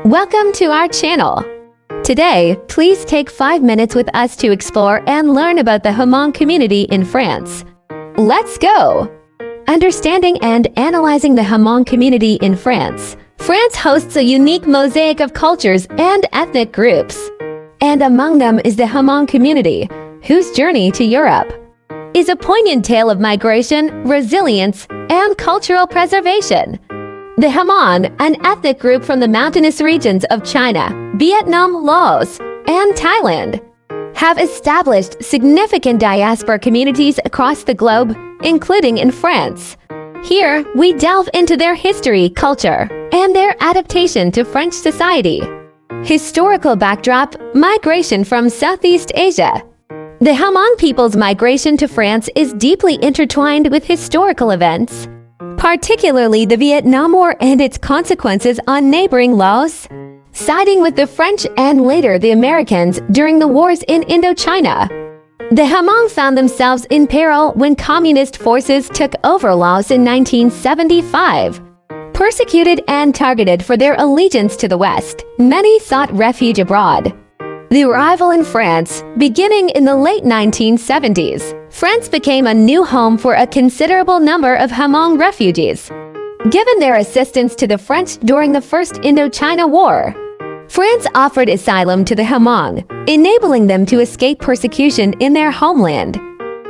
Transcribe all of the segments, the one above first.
Welcome to our channel. Today, please take 5 minutes with us to explore and learn about the Hmong community in France. Let's go! Understanding and analyzing the Hmong community in France. France hosts a unique mosaic of cultures and ethnic groups. And among them is the Hmong community, whose journey to Europe is a poignant tale of migration, resilience, and cultural preservation. The Hmong, an ethnic group from the mountainous regions of China, Vietnam, Laos, and Thailand, have established significant diaspora communities across the globe, including in France. Here, we delve into their history, culture, and their adaptation to French society. Historical backdrop: migration from Southeast Asia. The Hmong people's migration to France is deeply intertwined with historical events, particularly the Vietnam War and its consequences on neighboring Laos, siding with the French and later the Americans during the wars in Indochina. The Hmong found themselves in peril when communist forces took over Laos in 1975. Persecuted and targeted for their allegiance to the West, many sought refuge abroad. The arrival in France, beginning in the late 1970s, France became a new home for a considerable number of Hmong refugees. Given their assistance to the French during the First Indochina War, France offered asylum to the Hmong, enabling them to escape persecution in their homeland.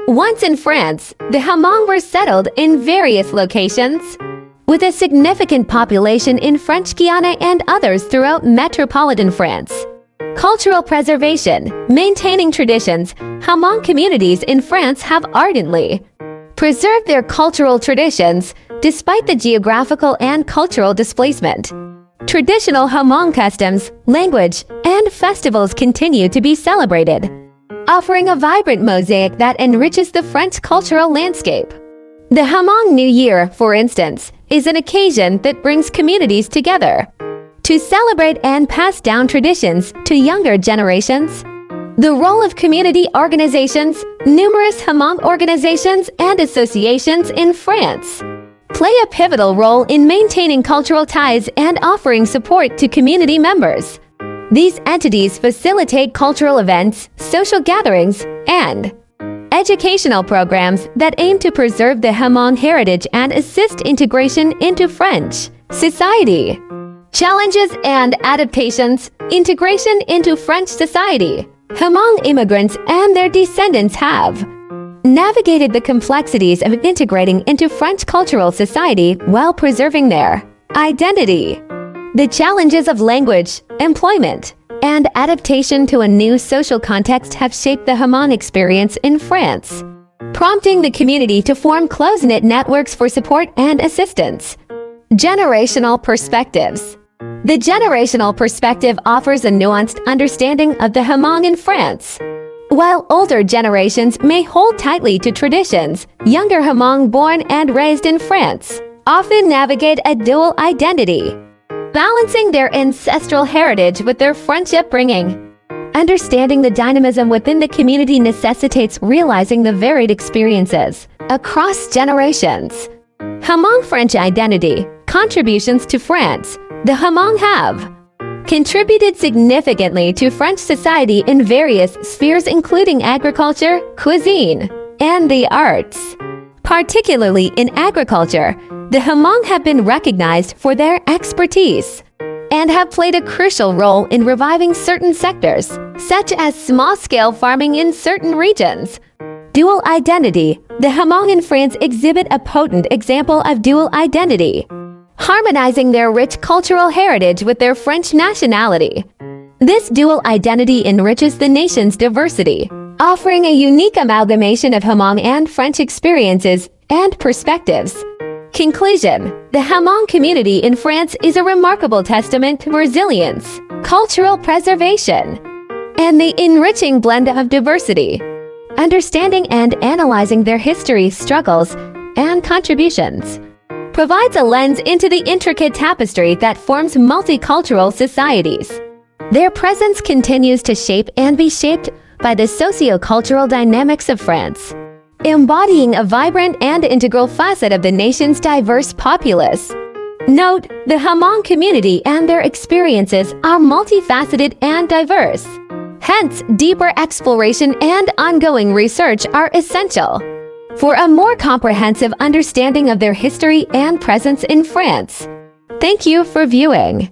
Once in France, the Hmong were settled in various locations, with a significant population in French Guiana and others throughout metropolitan France. Cultural preservation, maintaining traditions. Hmong communities in France have ardently preserved their cultural traditions despite the geographical and cultural displacement. Traditional Hmong customs, language, and festivals continue to be celebrated, offering a vibrant mosaic that enriches the French cultural landscape. The Hmong New Year, for instance, is an occasion that brings communities together to celebrate and pass down traditions to younger generations. The role of community organizations. Numerous Hmong organizations and associations in France play a pivotal role in maintaining cultural ties and offering support to community members. These entities facilitate cultural events, social gatherings, and educational programs that aim to preserve the Hmong heritage and assist integration into French society. Challenges and adaptations. Integration into French society. Hmong immigrants and their descendants have navigated the complexities of integrating into French cultural society while preserving their identity. The challenges of language, employment, and adaptation to a new social context have shaped the Hmong experience in France, prompting the community to form close-knit networks for support and assistance. Generational perspectives. The generational perspective offers a nuanced understanding of the Hmong in France. While older generations may hold tightly to traditions, younger Hmong born and raised in France often navigate a dual identity, balancing their ancestral heritage with their French upbringing. Understanding the dynamism within the community necessitates realizing the varied experiences across generations. Hmong French identity. Contributions to France. The Hmong have contributed significantly to French society in various spheres including agriculture, cuisine, and the arts. Particularly in agriculture, the Hmong have been recognized for their expertise and have played a crucial role in reviving certain sectors, such as small-scale farming in certain regions. Dual identity. The Hmong in France exhibit a potent example of dual identity, harmonizing their rich cultural heritage with their French nationality. This dual identity enriches the nation's diversity, offering a unique amalgamation of Hmong and French experiences and perspectives. Conclusion. The Hmong community in France is a remarkable testament to resilience, cultural preservation, and the enriching blend of diversity. Understanding and analyzing their history, struggles, and contributions provides a lens into the intricate tapestry that forms multicultural societies. Their presence continues to shape and be shaped by the socio-cultural dynamics of France, embodying a vibrant and integral facet of the nation's diverse populace. Note, the Hmong community and their experiences are multifaceted and diverse. Hence, deeper exploration and ongoing research are essential for a more comprehensive understanding of their history and presence in France. Thank you for viewing.